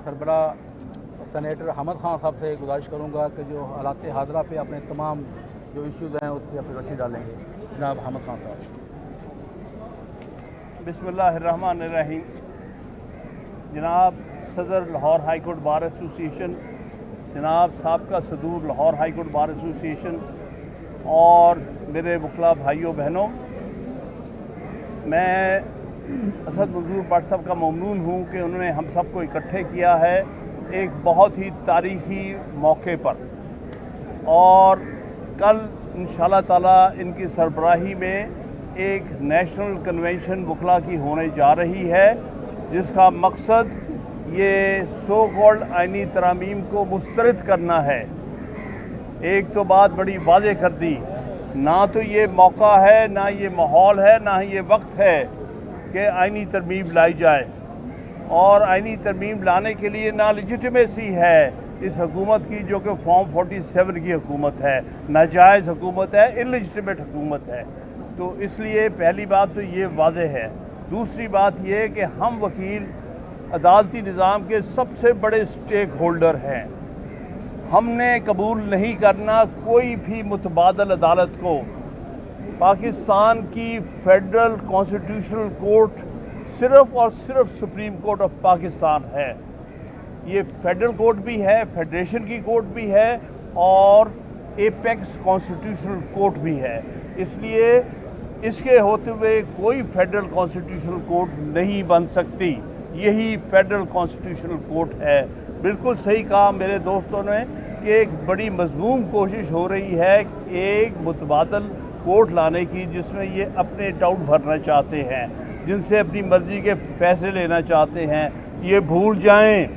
सरबरा senator हमद खान साहब से गुजारिश करूंगा कि जो हालात हाजरा पे अपने तमाम जो इश्यूज़ हैं उस पर अपनी रोशनी डालेंगे। जनाब हमद खान साहब। बिस्मिल्लाहिर्रहमानिर्रहीम। जनाब सदर Lahore high court bar association, जनाब साबका सदूर Lahore high court bar association और मेरे वकला भाइयों बहनों, मैं असद मंजूर भट्ट साहब का ममनून हूँ कि उन्होंने हम सब को इकट्ठे किया है एक बहुत ही तारीखी मौके पर, और कल इंशाअल्लाह ताला इनकी सरबराही में एक नेशनल कन्वेंशन वकला की होने जा रही है, जिसका मकसद ये सो कॉल्ड आइनी तरामीम को मुस्तरद करना है। एक तो बात बड़ी वाज़ेह कर दी, ना तो ये मौका है, ना ये माहौल है, ना ये वक्त है कि आइनी तरमीम लाई जाए, और आइनी तरमीम लाने के लिए ना लेजिटिमेसी है इस हुकूमत की, जो कि फॉर्म 47 की हुकूमत है, नाजायज़ हुकूमत है, इललेजिटिमेट हुकूमत है। तो इसलिए पहली बात तो ये वाज़ेह है। दूसरी बात ये कि हम वकील अदालती निज़ाम के सबसे बड़े स्टेक होल्डर हैं। हमने कबूल नहीं करना कोई भी मुतबादल अदालत को। पाकिस्तान की फेडरल कॉन्स्टिट्यूशनल कोर्ट सिर्फ़ और सिर्फ सुप्रीम कोर्ट ऑफ पाकिस्तान है। ये फेडरल कोर्ट भी है, फेडरेशन की कोर्ट भी है, और एपेक्स कॉन्स्टिट्यूशनल कोर्ट भी है। इसलिए इसके होते हुए कोई फेडरल कॉन्स्टिट्यूशनल कोर्ट नहीं बन सकती। यही फेडरल कॉन्स्टिट्यूशनल कोर्ट है। बिल्कुल सही कहा मेरे दोस्तों ने कि एक बड़ी मज़मूम कोशिश हो रही है एक मुतबादल कोर्ट लाने की, जिसमें ये अपने टाउट भरना चाहते हैं, जिनसे अपनी मर्ज़ी के फैसले लेना चाहते हैं। ये भूल जाएं,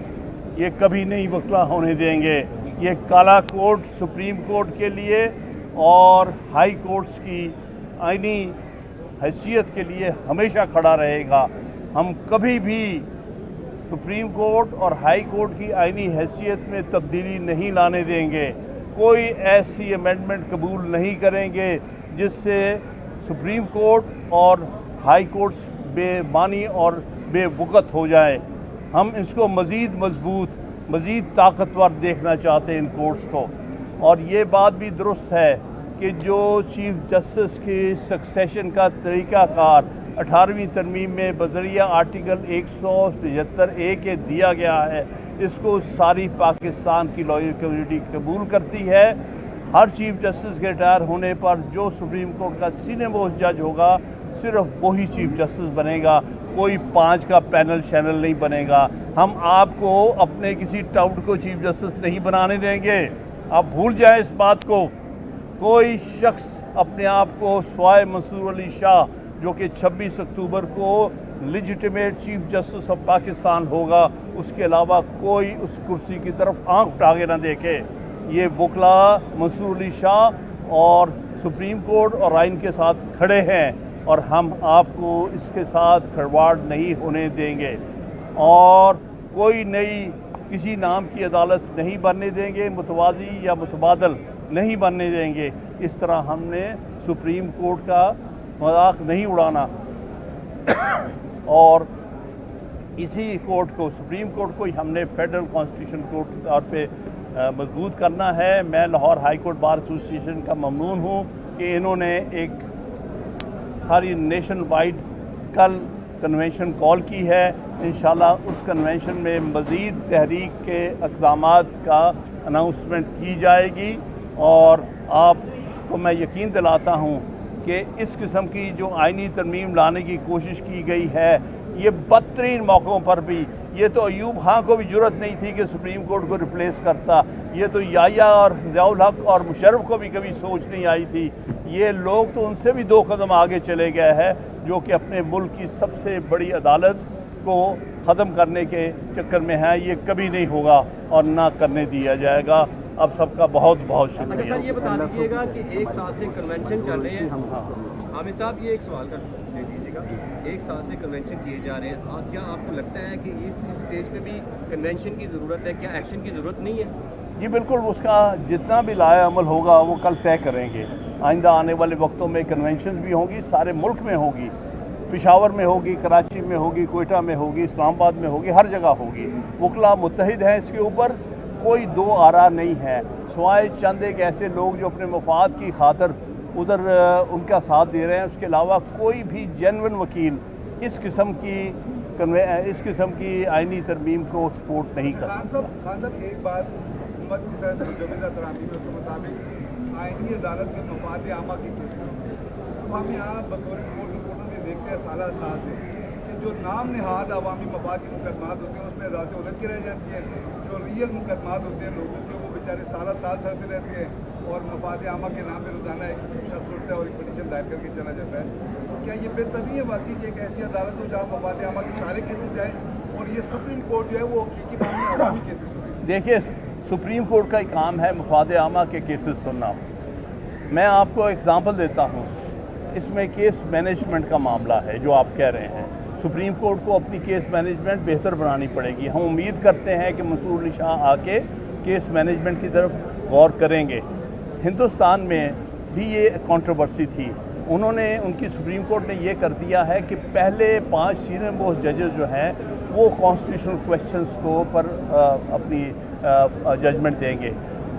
ये कभी नहीं वकला होने देंगे। ये काला कोर्ट सुप्रीम कोर्ट के लिए और हाई कोर्ट्स की आइनी हैसियत के लिए हमेशा खड़ा रहेगा। हम कभी भी सुप्रीम कोर्ट और हाई कोर्ट की आइनी हैसियत में तब्दीली नहीं लाने देंगे। कोई ऐसी अमेंडमेंट कबूल नहीं करेंगे जिससे सुप्रीम कोर्ट और हाई कोर्ट्स बेमानी और बेवकत हो जाए। हम इसको मज़ीद मजबूत, मज़ीद ताकतवर देखना चाहते हैं इन कोर्ट्स को। और ये बात भी दुरुस्त है कि जो चीफ जस्टिस की सक्सेशन का तरीक़ाकार 18वीं तरमीम में बज़रिया आर्टिकल 175A के दिया गया है, इसको सारी पाकिस्तान की लॉयर कम्युनिटी कबूल करती है। हर चीफ जस्टिस के रिटायर होने पर जो सुप्रीम कोर्ट का सीनियर मोस्ट जज होगा, सिर्फ वही चीफ जस्टिस बनेगा, कोई 5 का पैनल शैनल नहीं बनेगा। हम आपको अपने किसी टाउट को चीफ जस्टिस नहीं बनाने देंगे। आप भूल जाएं इस बात को। कोई शख्स अपने आप को स्वाय मंसूर अली शाह, जो कि 26 अक्टूबर को legitimate chief justice of Pakistan होगा, उसके अलावा कोई उस कुर्सी की तरफ आंख उठाके ना देखे। ये वकला मंसूर अली शाह और सुप्रीम कोर्ट और आइन के साथ खड़े हैं, और हम आपको इसके साथ खिलवाड़ नहीं होने देंगे, और कोई नई किसी नाम की अदालत नहीं बनने देंगे, मुतवाज़ी या मुतबादल नहीं बनने देंगे। इस तरह हमने सुप्रीम कोर्ट का मजाक नहीं उड़ाना, और इसी कोर्ट को, सुप्रीम कोर्ट को हमने फेडरल कॉन्स्टिट्यूशन कोर्ट के तौर पे मजबूत करना है। मैं Lahore high court bar association का ममनून हूँ कि इन्होंने एक सारी नेशन वाइड कल कन्वेंशन कॉल की है। इंशाल्लाह उस कन्वेंशन में मज़ीद तहरीक के इक़दामात का अनाउंसमेंट की जाएगी, और आपको मैं यकीन दिलाता हूँ कि इस किस्म की जो आइनी तरमीम लाने की कोशिश की गई है, ये बदतरीन मौक़ों पर भी, ये तो अयूब खां को भी जुर्रत नहीं थी कि सुप्रीम कोर्ट को रिप्लेस करता। ये तो याया और ज़ियाउल हक और मुशर्रफ को भी कभी सोच नहीं आई थी। ये लोग तो उनसे भी 2 कदम आगे चले गए हैं, जो कि अपने मुल्क की सबसे बड़ी अदालत को ख़त्म करने के चक्कर में है। ये कभी नहीं होगा और ना करने दिया जाएगा। अब सबका बहुत बहुत शुक्रिया। अच्छा सर, ये बता दीजिएगा कि 1 साल से कन्वेंशन चल रहे हैं। आमिर साहब, ये एक सवाल कर दे दीजिएगा। 1 साल से कन्वेंशन किए जा रहे हैं, क्या आपको लगता है कि इस स्टेज पे भी कन्वेंशन की ज़रूरत है? क्या एक्शन की ज़रूरत नहीं है? जी बिल्कुल, उसका जितना भी लाया अमल होगा वो कल तय करेंगे। आइंदा आने वाले वक्तों में कन्वेंशन भी होंगी, सारे मुल्क में होगी। पेशावर में होगी, कराची में होगी, कोयटा में होगी, इस्लामाबाद में होगी, हर जगह होगी। वकला मुत्तहिद हैं इसके ऊपर, कोई दो आरा नहीं है, सिवाय चंद एक ऐसे लोग जो अपने मफाद की खातिर उधर उनका साथ दे रहे हैं। उसके अलावा कोई भी जेन्युइन वकील इस किस्म की आइनी तरमीम को सपोर्ट नहीं कर सकता। खान साहब एक बात हुकूमत की सर मुजवजा तरामीम के मुताबिक आइनी अदालत में मफाद आमा की केस करेंगे। अब हम यहाँ बतौर रिपोर्टर से देखते हैं साल से कि जो नाम नहाद अवामी मफाद के मुकदमात होते हैं उसमें अदालतें उलझ के रह जाती हैं। जो रियल मुकदमात होते हैं लोगों के वो बेचारे साल सड़ते रहते हैं और मफाद आमा के नाम पर रोजाना एक शख्स उठता है और एक पटिशन दायर करके चला जाता है। तो क्या ये बेहतर नहीं है वाकई कि एक ऐसी अदालत हो जहाँ मफाद आमा के सारे केसेस जाएँ और ये सुप्रीम कोर्ट जो है वो हकीकी मामले अवामी केसेस होते? देखिए, सुप्रीम कोर्ट का ही काम है मफाद आमा के केसेस सुनना। मैं आपको एग्जांपल देता हूँ, इसमें केस मैनेजमेंट का मामला है जो आप कह रहे हैं। सुप्रीम कोर्ट को अपनी केस मैनेजमेंट बेहतर बनानी पड़ेगी। हम उम्मीद करते हैं कि मंसूर अली शाह आके केस मैनेजमेंट की तरफ गौर करेंगे। हिंदुस्तान में भी ये कंट्रोवर्सी थी, उनकी सुप्रीम कोर्ट ने ये कर दिया है कि पहले 5 सीनियर मोस्ट जजेस जो हैं वो कॉन्स्टिट्यूशनल क्वेश्चंस को पर अपनी जजमेंट देंगे।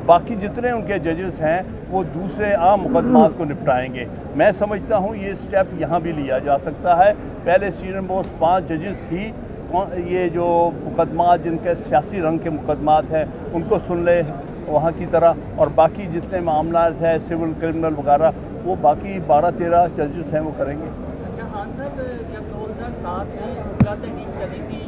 बाकी जितने उनके जजेस हैं वो दूसरे आम मुकदमात को निपटाएंगे। मैं समझता हूँ ये स्टेप यहाँ भी लिया जा सकता है। पहले सीनियर मोस्ट 5 जजेस ही ये जो मुकदमात जिनके सियासी रंग के मुकदमात हैं उनको सुन ले वहाँ की तरह, और बाकी जितने मामला हैं सिविल क्रिमिनल वगैरह वो बाकी 12-13 जजेस हैं वो करेंगे। अच्छा खान साहब, जब 2007 में हुक्ला तहरीक चली थी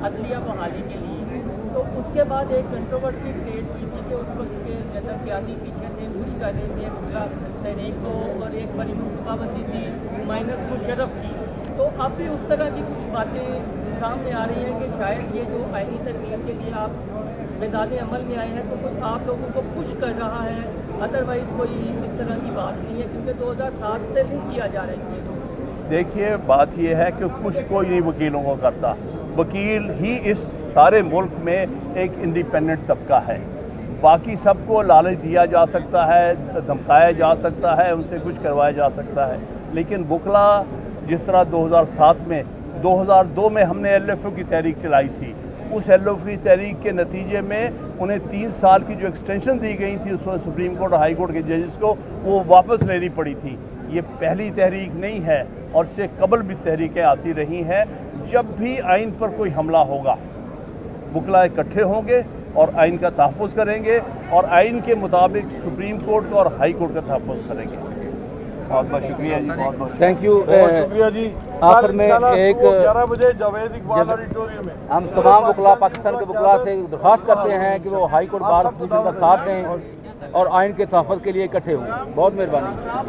अदलिया बहाली के लिए, तो उसके बाद एक कंट्रोवर्सी क्रिएट हुई थी कि उस वक्त के जनरल क्यादी पीछे थे, खुश कर रहे थे हुक्ला तहरीक को, और एक बड़ी मनसूबाबंदी थी माइनस मुशर्रफ की। तो अब भी उस तरह की कुछ बातें सामने आ रही हैं कि शायद ये जो आइनी तरमीम के लिए आप मैदान अमल में आए हैं तो कुछ आप लोगों को पुश कर रहा है, अदरवाइज़ कोई इस तरह की बात नहीं है, क्योंकि 2007 से नहीं किया जा रहा है चीज़ों को। देखिए, बात यह है कि कुछ कोई नहीं वकीलों को करता। वकील ही इस सारे मुल्क में एक इंडिपेंडेंट तबका है। बाकी सबको लालच दिया जा सकता है, धमकाया जा सकता है, उनसे कुछ करवाया जा सकता है, लेकिन वकला जिस तरह 2007 में 2002 में हमने LFO की तहरीक चलाई थी, उस LFO की तहरीक के नतीजे में उन्हें 3 साल की जो एक्सटेंशन दी गई थी उसमें सुप्रीम कोर्ट और हाई कोर्ट के जजेस को वो वापस लेनी पड़ी थी। ये पहली तहरीक नहीं है और इससे कबल भी तहरीकें आती रही हैं। जब भी आइन पर कोई हमला होगा वकला इकट्ठे होंगे और आइन का तहफ़्फ़ुज़ करेंगे और आइन के मुताबिक सुप्रीम कोर्ट का और हाई कोर्ट का तहफ़्फ़ुज़ करेंगे। बहुत बहुत शुक्रिया जी, बहुत बहुत थैंक यू। बहुत शुक्रिया जी। आखिर में एक 11 बजे जावेद इकबाल ऑडिटोरियम में हम तमाम वकला पाकिस्तान के वकला से दरख्वास्त करते हैं कि वो हाई कोर्ट बार एसोसिएशन का साथ दें और आइन के तहफ़्फ़ुज़ के लिए इकट्ठे हों। बहुत मेहरबानी।